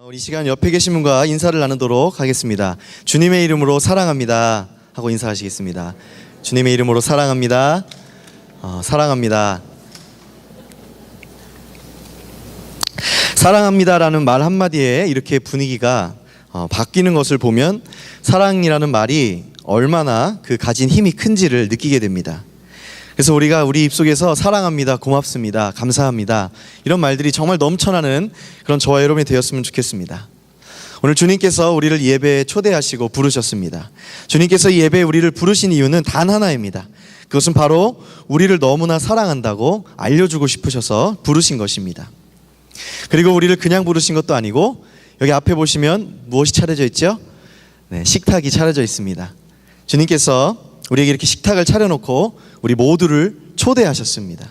우리 시간 옆에 계신 분과 인사를 나누도록 하겠습니다. 주님의 이름으로 사랑합니다 하고 인사하시겠습니다. 주님의 이름으로 사랑합니다. 사랑합니다. 사랑합니다라는 말 한마디에 이렇게 분위기가 바뀌는 것을 보면 사랑이라는 말이 얼마나 그 가진 힘이 큰지를 느끼게 됩니다. 그래서 우리가 우리 입속에서 사랑합니다, 고맙습니다, 감사합니다 이런 말들이 정말 넘쳐나는 그런 저와 여러분이 되었으면 좋겠습니다. 오늘 주님께서 우리를 예배에 초대하시고 부르셨습니다. 주님께서 이 예배에 우리를 부르신 이유는 단 하나입니다. 그것은 바로 우리를 너무나 사랑한다고 알려주고 싶으셔서 부르신 것입니다. 그리고 우리를 그냥 부르신 것도 아니고 여기 앞에 보시면 무엇이 차려져 있죠? 식탁이 차려져 있습니다. 주님께서 우리에게 이렇게 식탁을 차려놓고 우리 모두를 초대하셨습니다.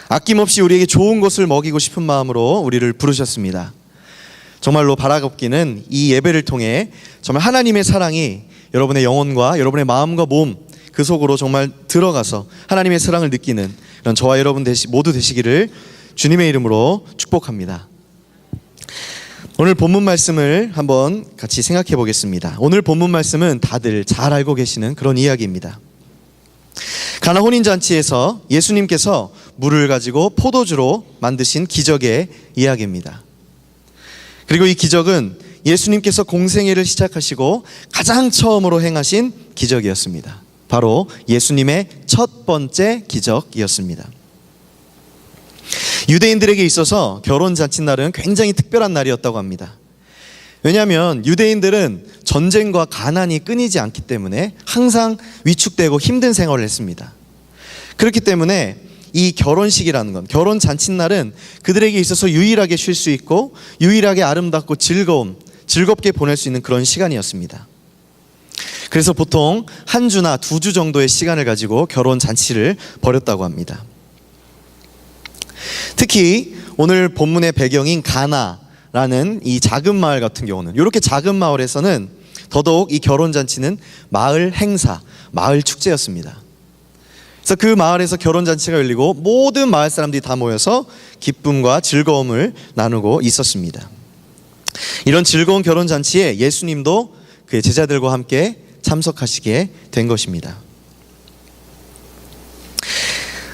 아낌없이 우리에게 좋은 것을 먹이고 싶은 마음으로 우리를 부르셨습니다. 정말로 바라옵기는 이 예배를 통해 정말 하나님의 사랑이 여러분의 영혼과 여러분의 마음과 몸 그 속으로 정말 들어가서 하나님의 사랑을 느끼는 그런 저와 여러분 모두 되시기를 주님의 이름으로 축복합니다. 오늘 본문 말씀을 한번 같이 생각해 보겠습니다. 오늘 본문 말씀은 다들 잘 알고 계시는 그런 이야기입니다. 가나 혼인잔치에서 예수님께서 물을 가지고 포도주로 만드신 기적의 이야기입니다. 그리고 이 기적은 예수님께서 공생애를 시작하시고 가장 처음으로 행하신 기적이었습니다. 바로 예수님의 첫 번째 기적이었습니다. 유대인들에게 있어서 결혼잔치날은 굉장히 특별한 날이었다고 합니다. 왜냐하면 유대인들은 전쟁과 가난이 끊이지 않기 때문에 항상 위축되고 힘든 생활을 했습니다. 그렇기 때문에 이 결혼식이라는 건, 결혼잔치날은 그들에게 있어서 유일하게 쉴 수 있고 유일하게 아름답고 즐겁게 보낼 수 있는 그런 시간이었습니다. 그래서 보통 한 주나 두 주 정도의 시간을 가지고 결혼잔치를 벌였다고 합니다. 특히 오늘 본문의 배경인 가나라는 이 작은 마을 같은 경우는, 이렇게 작은 마을에서는 더더욱 이 결혼잔치는 마을 행사, 마을 축제였습니다. 그래서 그 마을에서 결혼잔치가 열리고 모든 마을 사람들이 다 모여서 기쁨과 즐거움을 나누고 있었습니다. 이런 즐거운 결혼잔치에 예수님도 그의 제자들과 함께 참석하시게 된 것입니다.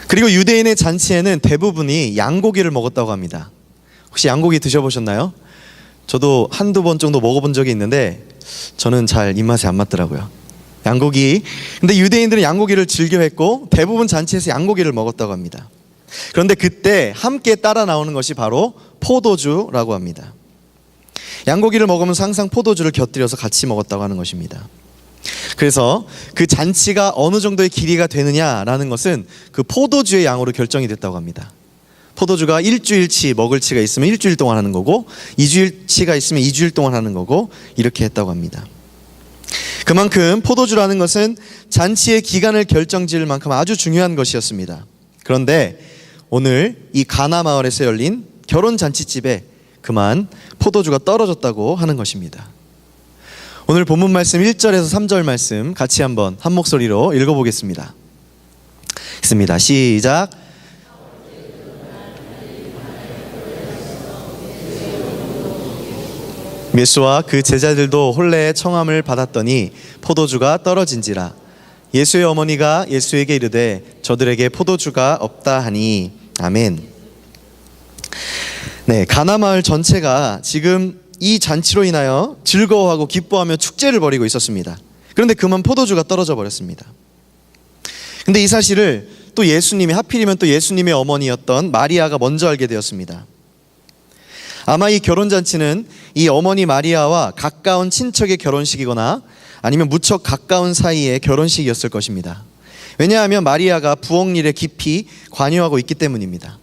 그리고 유대인의 잔치에는 대부분이 양고기를 먹었다고 합니다. 혹시 양고기 드셔보셨나요? 저도 한두 번 정도 먹어본 적이 있는데 저는 잘 입맛에 안 맞더라고요. 양고기. 근데 유대인들은 양고기를 즐겨했고 대부분 잔치에서 양고기를 먹었다고 합니다. 그런데 그때 함께 따라 나오는 것이 바로 포도주라고 합니다. 양고기를 먹으면서 항상 포도주를 곁들여서 같이 먹었다고 하는 것입니다. 그래서 그 잔치가 어느 정도의 길이가 되느냐라는 것은 그 포도주의 양으로 결정이 됐다고 합니다. 포도주가 일주일치 먹을 치가 있으면 일주일 동안 하는 거고 2주일치가 있으면 2주일 동안 하는 거고 이렇게 했다고 합니다. 그만큼 포도주라는 것은 잔치의 기간을 결정지을 만큼 아주 중요한 것이었습니다. 그런데 오늘 이 가나 마을에서 열린 결혼잔치집에 그만 포도주가 떨어졌다고 하는 것입니다. 오늘 본문 말씀 1절에서 3절 말씀 같이 한번 한 목소리로 읽어보겠습니다. 읽습니다. 시작. 예수와 그 제자들도 혼례의 청함을 받았더니 포도주가 떨어진지라. 예수의 어머니가 예수에게 이르되 저들에게 포도주가 없다 하니. 아멘. 네, 가나 마을 전체가 지금 이 잔치로 인하여 즐거워하고 기뻐하며 축제를 벌이고 있었습니다. 그런데 그만 포도주가 떨어져 버렸습니다. 근데 이 사실을 또 예수님이, 하필이면 또 예수님의 어머니였던 마리아가 먼저 알게 되었습니다. 아마 이 결혼잔치는 이 어머니 마리아와 가까운 친척의 결혼식이거나 아니면 무척 가까운 사이의 결혼식이었을 것입니다. 왜냐하면 마리아가 부엌일에 깊이 관여하고 있기 때문입니다.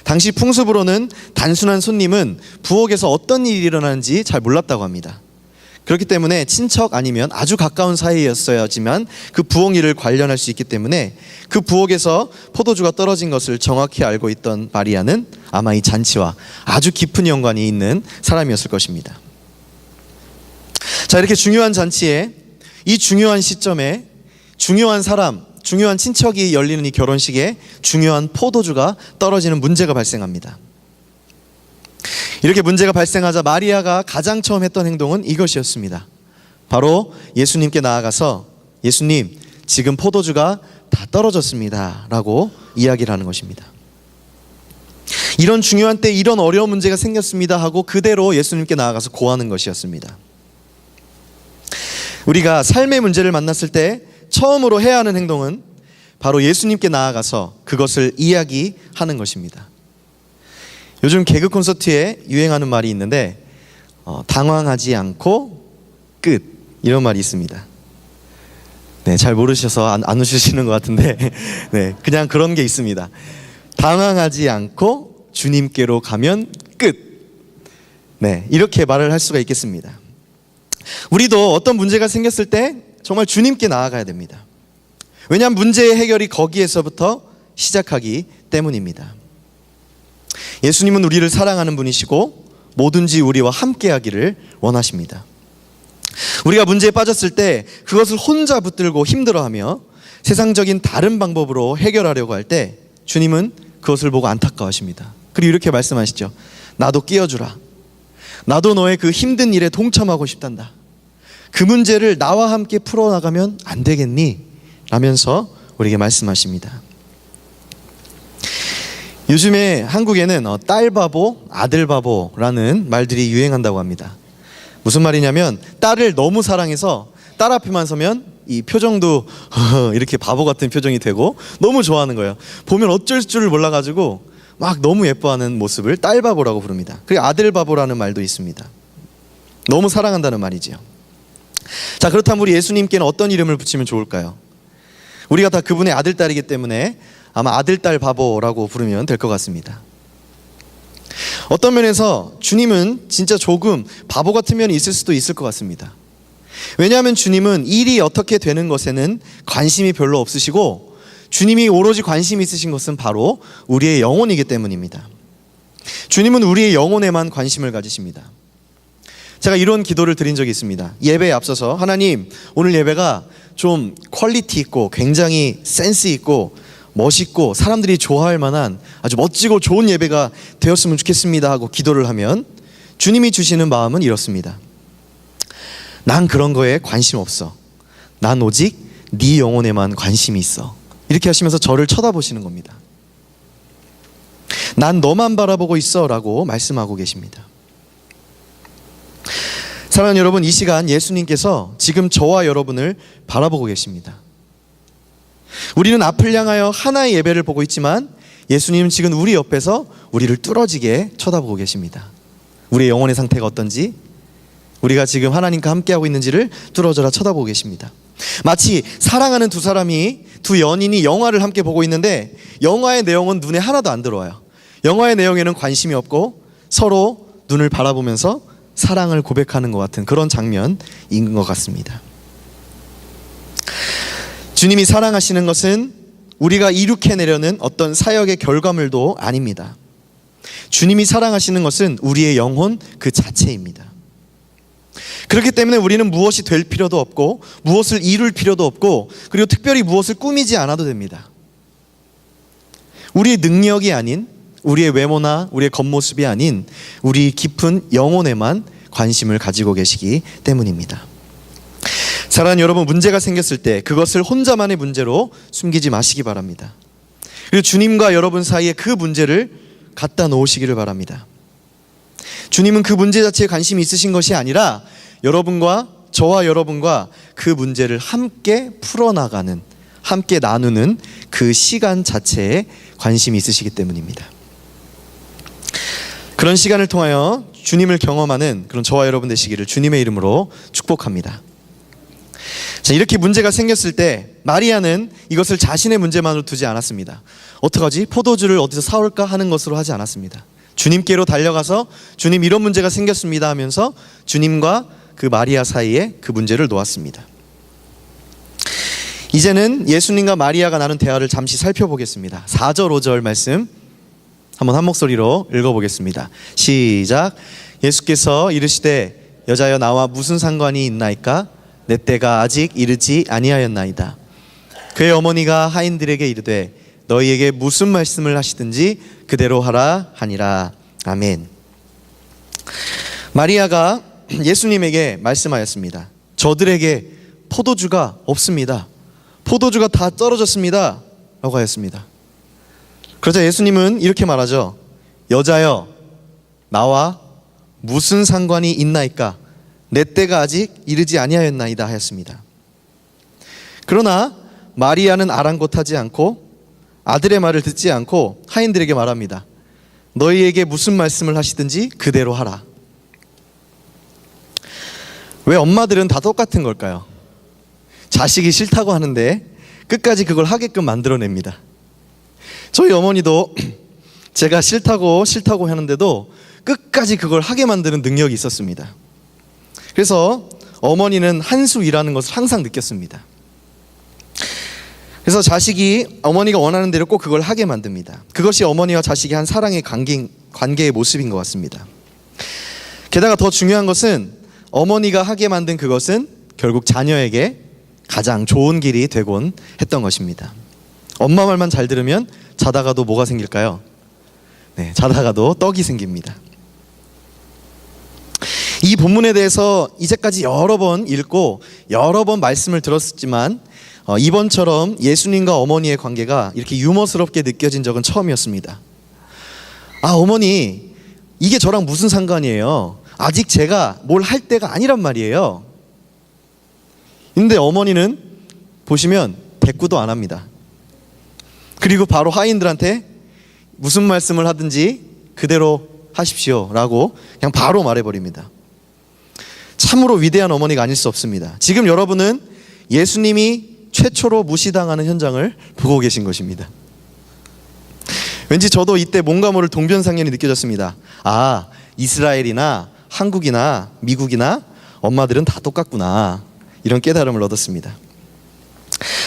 당시 풍습으로는 단순한 손님은 부엌에서 어떤 일이 일어나는지 잘 몰랐다고 합니다. 그렇기 때문에 친척 아니면 아주 가까운 사이였어야지만 그 부엌 일을 관련할 수 있기 때문에 그 부엌에서 포도주가 떨어진 것을 정확히 알고 있던 마리아는 아마 이 잔치와 아주 깊은 연관이 있는 사람이었을 것입니다. 자, 이렇게 중요한 잔치에, 이 중요한 시점에 중요한 사람, 중요한 친척이 열리는 이 결혼식에 중요한 포도주가 떨어지는 문제가 발생합니다. 이렇게 문제가 발생하자 마리아가 가장 처음 했던 행동은 이것이었습니다. 바로 예수님께 나아가서 예수님, 지금 포도주가 다 떨어졌습니다 라고 이야기를 하는 것입니다. 이런 중요한 때 이런 어려운 문제가 생겼습니다 하고 그대로 예수님께 나아가서 고하는 것이었습니다. 우리가 삶의 문제를 만났을 때 처음으로 해야 하는 행동은 바로 예수님께 나아가서 그것을 이야기하는 것입니다. 요즘 개그 콘서트에 유행하는 말이 있는데 당황하지 않고 끝, 이런 말이 있습니다. 네, 잘 모르셔서 안 웃으시는 것 같은데 네, 그냥 그런 게 있습니다. 당황하지 않고 주님께로 가면 끝. 네, 이렇게 말을 할 수가 있겠습니다. 우리도 어떤 문제가 생겼을 때 정말 주님께 나아가야 됩니다. 왜냐하면 문제의 해결이 거기에서부터 시작하기 때문입니다. 예수님은 우리를 사랑하는 분이시고 뭐든지 우리와 함께하기를 원하십니다. 우리가 문제에 빠졌을 때 그것을 혼자 붙들고 힘들어하며 세상적인 다른 방법으로 해결하려고 할 때 주님은 그것을 보고 안타까워하십니다. 그리고 이렇게 말씀하시죠. 나도 끼워주라. 나도 너의 그 힘든 일에 동참하고 싶단다. 그 문제를 나와 함께 풀어나가면 안 되겠니? 라면서 우리에게 말씀하십니다. 요즘에 한국에는 딸 바보, 아들 바보라는 말들이 유행한다고 합니다. 무슨 말이냐면 딸을 너무 사랑해서 딸 앞에만 서면 이 표정도 이렇게 바보 같은 표정이 되고 너무 좋아하는 거예요. 보면 어쩔 줄을 몰라가지고 막 너무 예뻐하는 모습을 딸 바보라고 부릅니다. 그리고 아들 바보라는 말도 있습니다. 너무 사랑한다는 말이지요. 자, 그렇다면 우리 예수님께는 어떤 이름을 붙이면 좋을까요? 우리가 다 그분의 아들, 딸이기 때문에 아마 아들, 딸 바보라고 부르면 될 것 같습니다. 어떤 면에서 주님은 진짜 조금 바보 같은 면이 있을 수도 있을 것 같습니다. 왜냐하면 주님은 일이 어떻게 되는 것에는 관심이 별로 없으시고 주님이 오로지 관심이 있으신 것은 바로 우리의 영혼이기 때문입니다. 주님은 우리의 영혼에만 관심을 가지십니다. 제가 이런 기도를 드린 적이 있습니다. 예배에 앞서서 하나님, 오늘 예배가 좀 퀄리티 있고 굉장히 센스 있고 멋있고 사람들이 좋아할 만한 아주 멋지고 좋은 예배가 되었으면 좋겠습니다 하고 기도를 하면 주님이 주시는 마음은 이렇습니다. 난 그런 거에 관심 없어. 난 오직 네 영혼에만 관심이 있어. 이렇게 하시면서 저를 쳐다보시는 겁니다. 난 너만 바라보고 있어 라고 말씀하고 계십니다. 사랑하는 여러분, 이 시간 예수님께서 지금 저와 여러분을 바라보고 계십니다. 우리는 앞을 향하여 하나의 예배를 보고 있지만 예수님은 지금 우리 옆에서 우리를 뚫어지게 쳐다보고 계십니다. 우리의 영혼의 상태가 어떤지, 우리가 지금 하나님과 함께하고 있는지를 뚫어져라 쳐다보고 계십니다. 마치 사랑하는 두 연인이 영화를 함께 보고 있는데 영화의 내용은 눈에 하나도 안 들어와요. 영화의 내용에는 관심이 없고 서로 눈을 바라보면서 사랑을 고백하는 것 같은 그런 장면인 것 같습니다. 주님이 사랑하시는 것은 우리가 이룩해내려는 어떤 사역의 결과물도 아닙니다. 주님이 사랑하시는 것은 우리의 영혼 그 자체입니다. 그렇기 때문에 우리는 무엇이 될 필요도 없고 무엇을 이룰 필요도 없고 그리고 특별히 무엇을 꾸미지 않아도 됩니다. 우리의 능력이 아닌, 우리의 외모나 우리의 겉모습이 아닌 우리 깊은 영혼에만 관심을 가지고 계시기 때문입니다. 사랑하는 여러분, 문제가 생겼을 때 그것을 혼자만의 문제로 숨기지 마시기 바랍니다. 그리고 주님과 여러분 사이에 그 문제를 갖다 놓으시기를 바랍니다. 주님은 그 문제 자체에 관심이 있으신 것이 아니라 저와 여러분과 그 문제를 함께 풀어나가는, 함께 나누는 그 시간 자체에 관심이 있으시기 때문입니다. 그런 시간을 통하여 주님을 경험하는 그런 저와 여러분 되시기를 주님의 이름으로 축복합니다. 자, 이렇게 문제가 생겼을 때 마리아는 이것을 자신의 문제만으로 두지 않았습니다. 어떡하지? 포도주를 어디서 사올까 하는 것으로 하지 않았습니다. 주님께로 달려가서 주님, 이런 문제가 생겼습니다 하면서 주님과 그 마리아 사이에 그 문제를 놓았습니다. 이제는 예수님과 마리아가 나눈 대화를 잠시 살펴보겠습니다. 4절 5절 말씀 한번 한 목소리로 읽어보겠습니다. 시작. 예수께서 이르시되 여자여 나와 무슨 상관이 있나이까? 내 때가 아직 이르지 아니하였나이다. 그의 어머니가 하인들에게 이르되 너희에게 무슨 말씀을 하시든지 그대로 하라 하니라. 아멘. 마리아가 예수님에게 말씀하였습니다. 저들에게 포도주가 없습니다. 포도주가 다 떨어졌습니다. 라고 하였습니다. 그러자 예수님은 이렇게 말하죠. 여자여, 나와 무슨 상관이 있나이까? 내 때가 아직 이르지 아니하였나이다 하였습니다. 그러나 마리아는 아랑곳하지 않고 아들의 말을 듣지 않고 하인들에게 말합니다. 너희에게 무슨 말씀을 하시든지 그대로 하라. 왜 엄마들은 다 똑같은 걸까요? 자식이 싫다고 하는데 끝까지 그걸 하게끔 만들어냅니다. 저희 어머니도 제가 싫다고 하는데도 끝까지 그걸 하게 만드는 능력이 있었습니다. 그래서 어머니는 한 수 일하는 것을 항상 느꼈습니다. 그래서 자식이 어머니가 원하는 대로 꼭 그걸 하게 만듭니다. 그것이 어머니와 자식이 한 사랑의 관계의 모습인 것 같습니다. 게다가 더 중요한 것은 어머니가 하게 만든 그것은 결국 자녀에게 가장 좋은 길이 되곤 했던 것입니다. 엄마 말만 잘 들으면 자다가도 뭐가 생길까요? 네, 자다가도 떡이 생깁니다. 이 본문에 대해서 이제까지 여러 번 읽고 여러 번 말씀을 들었지만 이번처럼 예수님과 어머니의 관계가 이렇게 유머스럽게 느껴진 적은 처음이었습니다. 아, 어머니, 이게 저랑 무슨 상관이에요? 아직 제가 뭘 할 때가 아니란 말이에요. 근데 어머니는 보시면 대꾸도 안 합니다. 그리고 바로 하인들한테 무슨 말씀을 하든지 그대로 하십시오 라고 그냥 바로 말해버립니다. 참으로 위대한 어머니가 아닐 수 없습니다. 지금 여러분은 예수님이 최초로 무시당하는 현장을 보고 계신 것입니다. 왠지 저도 이때 뭔가 모를 동변상련이 느껴졌습니다. 아, 이스라엘이나 한국이나 미국이나 엄마들은 다 똑같구나, 이런 깨달음을 얻었습니다.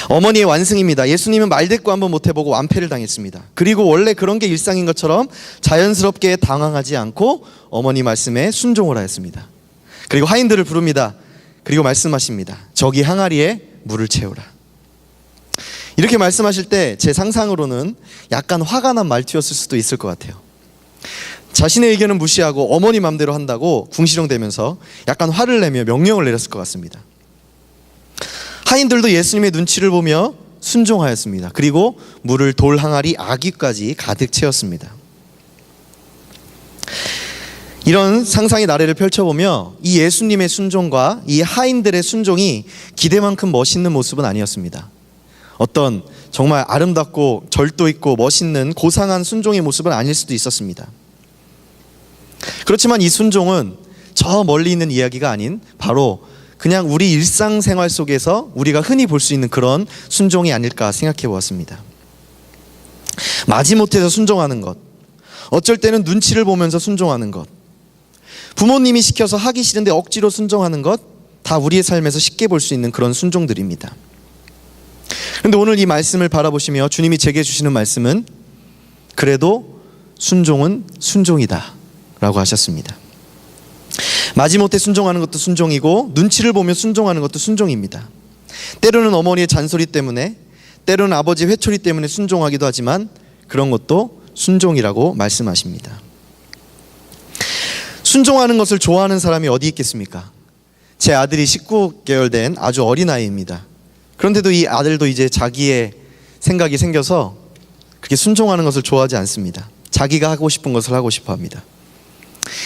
어머니의 완승입니다. 예수님은 말대꾸 한번 못 해보고 완패를 당했습니다. 그리고 원래 그런 게 일상인 것처럼 자연스럽게 당황하지 않고 어머니 말씀에 순종을 하였습니다. 그리고 하인들을 부릅니다. 그리고 말씀하십니다. 저기 항아리에 물을 채우라. 이렇게 말씀하실 때 제 상상으로는 약간 화가 난 말투였을 수도 있을 것 같아요. 자신의 의견은 무시하고 어머니 맘대로 한다고 궁시렁대면서 약간 화를 내며 명령을 내렸을 것 같습니다. 하인들도 예수님의 눈치를 보며 순종하였습니다. 그리고 물을 돌 항아리 아귀까지 가득 채웠습니다. 이런 상상의 나래를 펼쳐보며 이 예수님의 순종과 이 하인들의 순종이 기대만큼 멋있는 모습은 아니었습니다. 어떤 정말 아름답고 절도 있고 멋있는 고상한 순종의 모습은 아닐 수도 있었습니다. 그렇지만 이 순종은 저 멀리 있는 이야기가 아닌 바로 그냥 우리 일상생활 속에서 우리가 흔히 볼 수 있는 그런 순종이 아닐까 생각해 보았습니다. 마지못해서 순종하는 것, 어쩔 때는 눈치를 보면서 순종하는 것, 부모님이 시켜서 하기 싫은데 억지로 순종하는 것, 다 우리의 삶에서 쉽게 볼 수 있는 그런 순종들입니다. 그런데 오늘 이 말씀을 바라보시며 주님이 제게 주시는 말씀은 그래도 순종은 순종이다 라고 하셨습니다. 마지못해 순종하는 것도 순종이고 눈치를 보며 순종하는 것도 순종입니다. 때로는 어머니의 잔소리 때문에, 때로는 아버지 회초리 때문에 순종하기도 하지만 그런 것도 순종이라고 말씀하십니다. 순종하는 것을 좋아하는 사람이 어디 있겠습니까? 제 아들이 19개월 된 아주 어린아이입니다. 그런데도 이 아들도 이제 자기의 생각이 생겨서 그렇게 순종하는 것을 좋아하지 않습니다. 자기가 하고 싶은 것을 하고 싶어 합니다.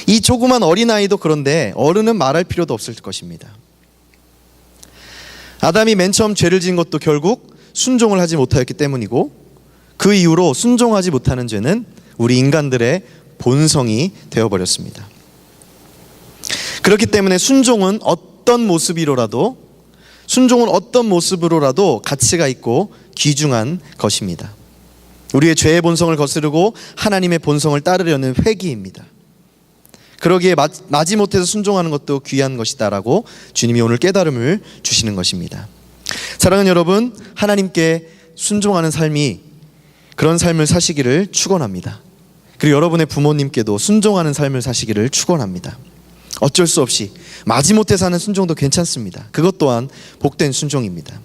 이 조그만 어린아이도 그런데 어른은 말할 필요도 없을 것입니다. 아담이 맨 처음 죄를 지은 것도 결국 순종을 하지 못하였기 때문이고, 그 이후로 순종하지 못하는 죄는 우리 인간들의 본성이 되어버렸습니다. 그렇기 때문에 순종은 어떤 모습으로라도 가치가 있고 귀중한 것입니다. 우리의 죄의 본성을 거스르고 하나님의 본성을 따르려는 회귀입니다. 그러기에 마지못해서 순종하는 것도 귀한 것이다라고 주님이 오늘 깨달음을 주시는 것입니다. 사랑하는 여러분, 하나님께 순종하는 삶이, 그런 삶을 사시기를 축원합니다. 그리고 여러분의 부모님께도 순종하는 삶을 사시기를 축원합니다. 어쩔 수 없이 마지못해 사는 순종도 괜찮습니다. 그것 또한 복된 순종입니다.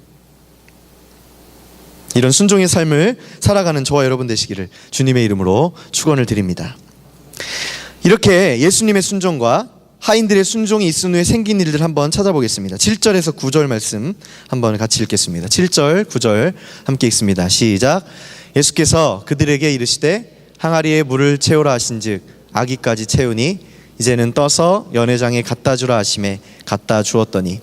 이런 순종의 삶을 살아가는 저와 여러분 되시기를 주님의 이름으로 축원을 드립니다. 이렇게 예수님의 순종과 하인들의 순종이 있은 후에 생긴 일들 한번 찾아보겠습니다. 7절에서 9절 말씀 한번 같이 읽겠습니다. 7절, 9절 함께 읽습니다. 시작. 예수께서 그들에게 이르시되 항아리에 물을 채우라 하신즉 아기까지 채우니 이제는 떠서 연회장에 갖다 주라 하심에 갖다 주었더니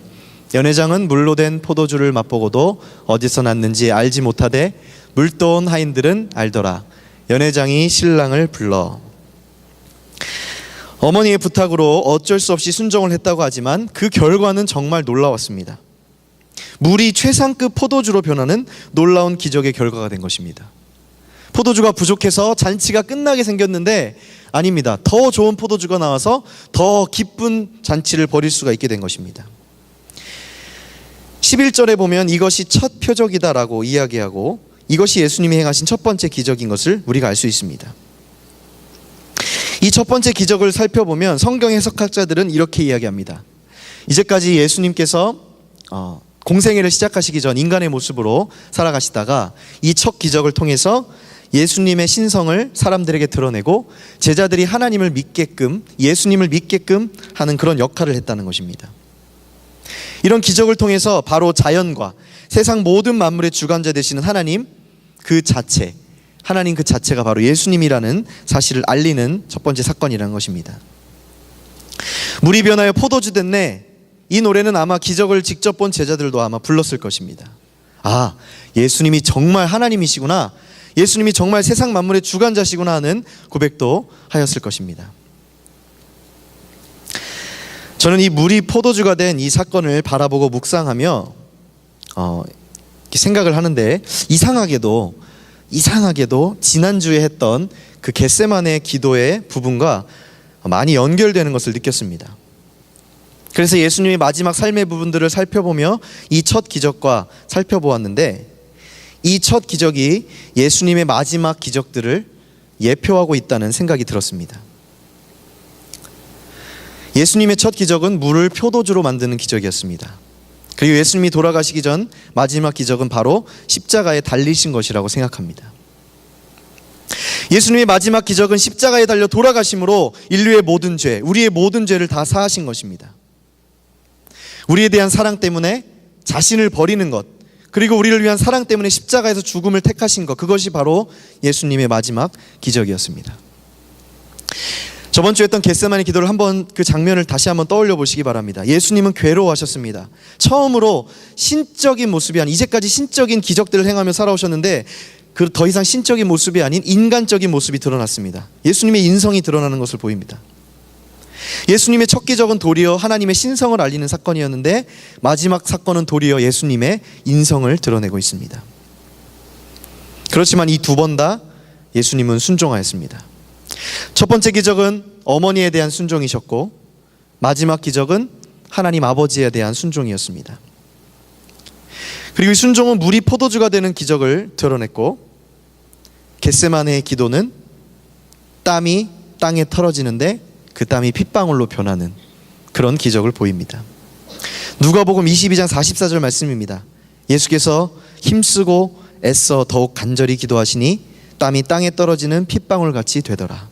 연회장은 물로 된 포도주를 맛보고도 어디서 났는지 알지 못하되 물떠온 하인들은 알더라. 연회장이 신랑을 불러. 어머니의 부탁으로 어쩔 수 없이 순종을 했다고 하지만 그 결과는 정말 놀라웠습니다. 물이 최상급 포도주로 변하는 놀라운 기적의 결과가 된 것입니다. 포도주가 부족해서 잔치가 끝나게 생겼는데 아닙니다. 더 좋은 포도주가 나와서 더 기쁜 잔치를 벌일 수가 있게 된 것입니다. 11절에 보면 이것이 첫 표적이다라고 이야기하고 이것이 예수님이 행하신 첫 번째 기적인 것을 우리가 알 수 있습니다. 이 첫 번째 기적을 살펴보면 성경 해석학자들은 이렇게 이야기합니다. 이제까지 예수님께서 공생애를 시작하시기 전 인간의 모습으로 살아가시다가 이 첫 기적을 통해서 예수님의 신성을 사람들에게 드러내고 제자들이 하나님을 믿게끔, 예수님을 믿게끔 하는 그런 역할을 했다는 것입니다. 이런 기적을 통해서 바로 자연과 세상 모든 만물의 주관자 되시는 하나님 그 자체, 하나님 그 자체가 바로 예수님이라는 사실을 알리는 첫 번째 사건이라는 것입니다. 물이 변하여 포도주 됐네. 이 노래는 아마 기적을 직접 본 제자들도 아마 불렀을 것입니다. 아, 예수님이 정말 하나님이시구나, 예수님이 정말 세상 만물의 주관자시구나 하는 고백도 하였을 것입니다. 저는 이 물이 포도주가 된 이 사건을 바라보고 묵상하며 생각을 하는데 이상하게도 지난주에 했던 그 겟세마네 기도의 부분과 많이 연결되는 것을 느꼈습니다. 그래서 예수님의 마지막 삶의 부분들을 살펴보며 이 첫 기적과 살펴보았는데 이 첫 기적이 예수님의 마지막 기적들을 예표하고 있다는 생각이 들었습니다. 예수님의 첫 기적은 물을 포도주로 만드는 기적이었습니다. 그리고 예수님이 돌아가시기 전 마지막 기적은 바로 십자가에 달리신 것이라고 생각합니다. 예수님의 마지막 기적은 십자가에 달려 돌아가심으로 인류의 모든 죄, 우리의 모든 죄를 다 사하신 것입니다. 우리에 대한 사랑 때문에 자신을 버리는 것, 그리고 우리를 위한 사랑 때문에 십자가에서 죽음을 택하신 것, 그것이 바로 예수님의 마지막 기적이었습니다. 저번 주에 했던 겟세마네 기도를 한번 그 장면을 다시 한번 떠올려 보시기 바랍니다. 예수님은 괴로워하셨습니다. 처음으로 신적인 모습이 아닌, 이제까지 신적인 기적들을 행하며 살아오셨는데 그 더 이상 신적인 모습이 아닌 인간적인 모습이 드러났습니다. 예수님의 인성이 드러나는 것을 보입니다. 예수님의 첫 기적은 도리어 하나님의 신성을 알리는 사건이었는데 마지막 사건은 도리어 예수님의 인성을 드러내고 있습니다. 그렇지만 이 두 번 다 예수님은 순종하였습니다. 첫 번째 기적은 어머니에 대한 순종이셨고 마지막 기적은 하나님 아버지에 대한 순종이었습니다. 그리고 이 순종은 물이 포도주가 되는 기적을 드러냈고 겟세마네의 기도는 땀이 땅에 털어지는데 그 땀이 핏방울로 변하는 그런 기적을 보입니다. 누가복음 22장 44절 말씀입니다. 예수께서 힘쓰고 애써 더욱 간절히 기도하시니 땀이 땅에 떨어지는 핏방울같이 되더라.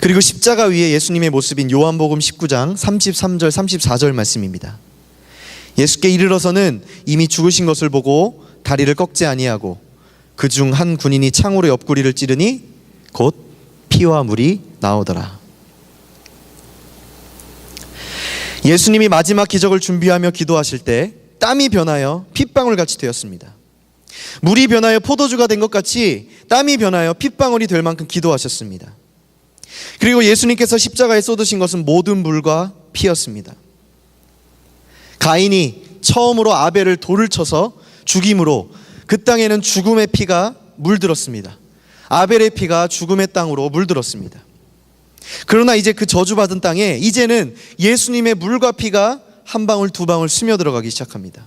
그리고 십자가 위에 예수님의 모습인 요한복음 19장 33절 34절 말씀입니다. 예수께 이르러서는 이미 죽으신 것을 보고 다리를 꺾지 아니하고 그중 한 군인이 창으로 옆구리를 찌르니 곧 피와 물이 나오더라. 예수님이 마지막 기적을 준비하며 기도하실 때 땀이 변하여 핏방울같이 되었습니다. 물이 변하여 포도주가 된 것 같이 땀이 변하여 핏방울이 될 만큼 기도하셨습니다. 그리고 예수님께서 십자가에 쏟으신 것은 모든 물과 피였습니다. 가인이 처음으로 아벨을 돌을 쳐서 죽임으로 그 땅에는 죽음의 피가 물들었습니다. 아벨의 피가 죽음의 땅으로 물들었습니다. 그러나 이제 그 저주받은 땅에 이제는 예수님의 물과 피가 한 방울 두 방울 스며들어가기 시작합니다.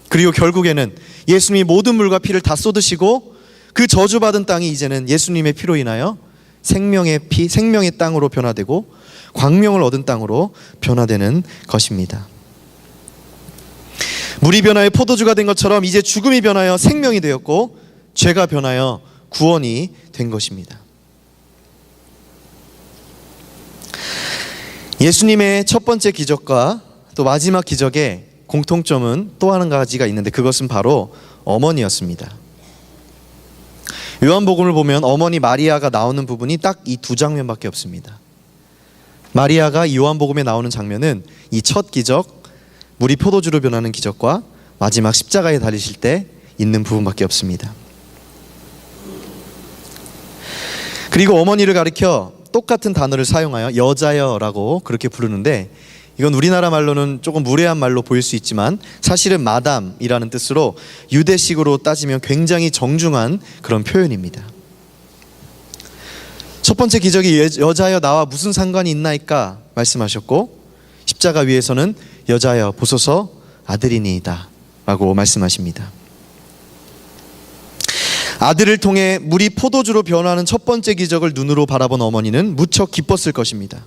그리고 결국에는 예수님이 모든 물과 피를 다 쏟으시고 그 저주받은 땅이 이제는 예수님의 피로 인하여 생명의 피, 생명의 땅으로 변화되고 광명을 얻은 땅으로 변화되는 것입니다. 물이 변하여 포도주가 된 것처럼 이제 죽음이 변하여 생명이 되었고 죄가 변하여 구원이 된 것입니다. 예수님의 첫 번째 기적과 또 마지막 기적의 공통점은 또 한 가지가 있는데 그것은 바로 어머니였습니다. 요한복음을 보면 어머니 마리아가 나오는 부분이 딱 이 두 장면밖에 없습니다. 마리아가 요한복음에 나오는 장면은 이 첫 기적, 물이 포도주로 변하는 기적과 마지막 십자가에 달리실 때 있는 부분밖에 없습니다. 그리고 어머니를 가리켜 똑같은 단어를 사용하여 여자여라고 그렇게 부르는데, 이건 우리나라 말로는 조금 무례한 말로 보일 수 있지만 사실은 마담이라는 뜻으로 유대식으로 따지면 굉장히 정중한 그런 표현입니다. 첫 번째 기적이 여자여 나와 무슨 상관이 있나이까 말씀하셨고, 십자가 위에서는 여자여 보소서 아들이니이다 라고 말씀하십니다. 아들을 통해 물이 포도주로 변하는 첫 번째 기적을 눈으로 바라본 어머니는 무척 기뻤을 것입니다.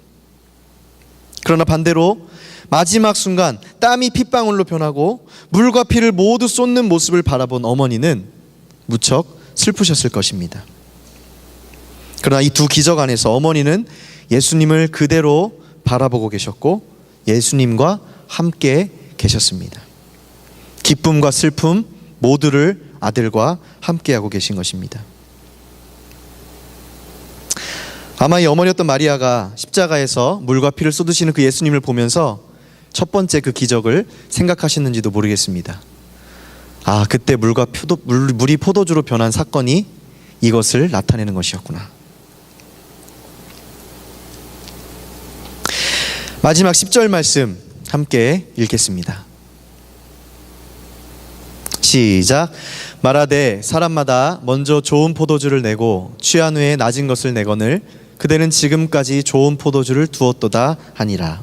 그러나 반대로 마지막 순간 땀이 핏방울로 변하고 물과 피를 모두 쏟는 모습을 바라본 어머니는 무척 슬프셨을 것입니다. 그러나 이 두 기적 안에서 어머니는 예수님을 그대로 바라보고 계셨고 예수님과 함께 계셨습니다. 기쁨과 슬픔 모두를 아들과 함께하고 계신 것입니다. 아마 이 어머니였던 마리아가 십자가에서 물과 피를 쏟으시는 그 예수님을 보면서 첫 번째 그 기적을 생각하셨는지도 모르겠습니다. 아, 그때 물이 포도주로 변한 사건이 이것을 나타내는 것이었구나. 마지막 10절 말씀 함께 읽겠습니다. 시작. 말하되 사람마다 먼저 좋은 포도주를 내고 취한 후에 낮은 것을 내거늘 그대는 지금까지 좋은 포도주를 두었도다 하니라.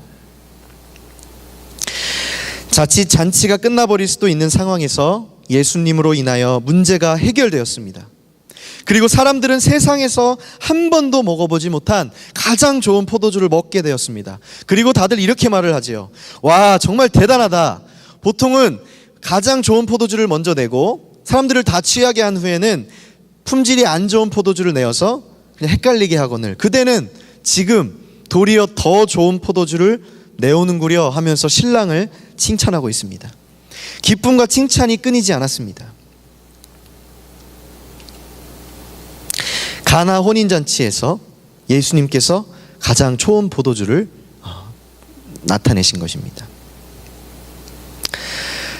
자칫 잔치가 끝나버릴 수도 있는 상황에서 예수님으로 인하여 문제가 해결되었습니다. 그리고 사람들은 세상에서 한 번도 먹어보지 못한 가장 좋은 포도주를 먹게 되었습니다. 그리고 다들 이렇게 말을 하지요. 와, 정말 대단하다. 보통은 가장 좋은 포도주를 먼저 내고 사람들을 다 취하게 한 후에는 품질이 안 좋은 포도주를 내어서 그냥 헷갈리게 하거늘 그대는 지금 도리어 더 좋은 포도주를 내오는구려 하면서 신랑을 칭찬하고 있습니다. 기쁨과 칭찬이 끊이지 않았습니다. 가나 혼인잔치에서 예수님께서 가장 좋은 포도주를 나타내신 것입니다.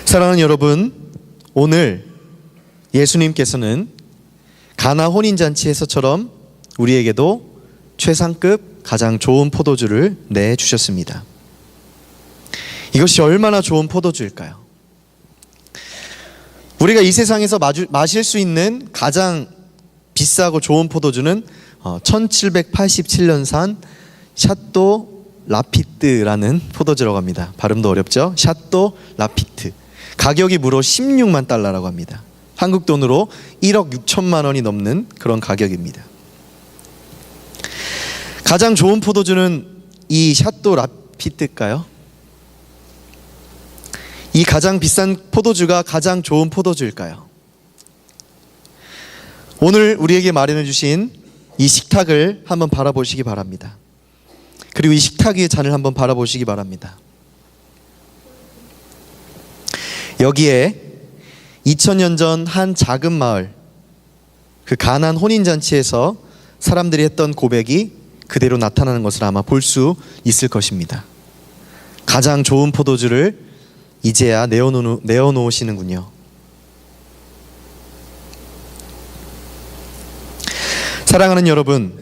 사랑하는 여러분, 오늘 예수님께서는 가나 혼인잔치에서처럼 우리에게도 최상급 가장 좋은 포도주를 내주셨습니다. 이것이 얼마나 좋은 포도주일까요? 우리가 이 세상에서 마실 수 있는 가장 비싸고 좋은 포도주는 1787년산 샤또 라피트라는 포도주라고 합니다. 발음도 어렵죠? 샤또 라피트. 가격이 무려 16만 달러라고 합니다. 한국 돈으로 1억 6천만 원이 넘는 그런 가격입니다. 가장 좋은 포도주는 이 샤또 라피트일까요? 이 가장 비싼 포도주가 가장 좋은 포도주일까요? 오늘 우리에게 마련해 주신 이 식탁을 한번 바라보시기 바랍니다. 그리고 이 식탁 위의 잔을 한번 바라보시기 바랍니다. 여기에 2000년 전 한 작은 마을, 그 가나안 혼인잔치에서 사람들이 했던 고백이 그대로 나타나는 것을 아마 볼 수 있을 것입니다. 가장 좋은 포도주를 이제야 내어놓으시는군요. 사랑하는 여러분,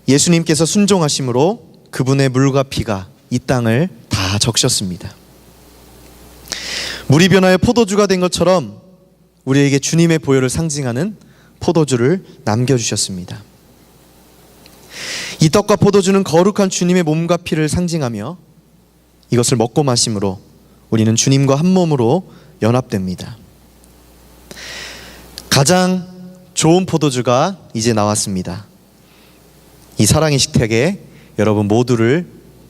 예수님께서 순종하심으로 그분의 물과 피가 이 땅을 다 적셨습니다. 물이 변하여 포도주가 된 것처럼 우리에게 주님의 보혈을 상징하는 포도주를 남겨주셨습니다. 이 떡과 포도주는 거룩한 주님의 몸과 피를 상징하며 이것을 먹고 마심으로 우리는 주님과 한 몸으로 연합됩니다. 가장 좋은 포도주가 이제 나왔습니다. 이 사랑의 식탁에 여러분 모두를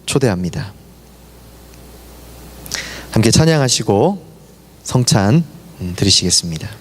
초대합니다. 함께 찬양하시고 성찬 드리시겠습니다.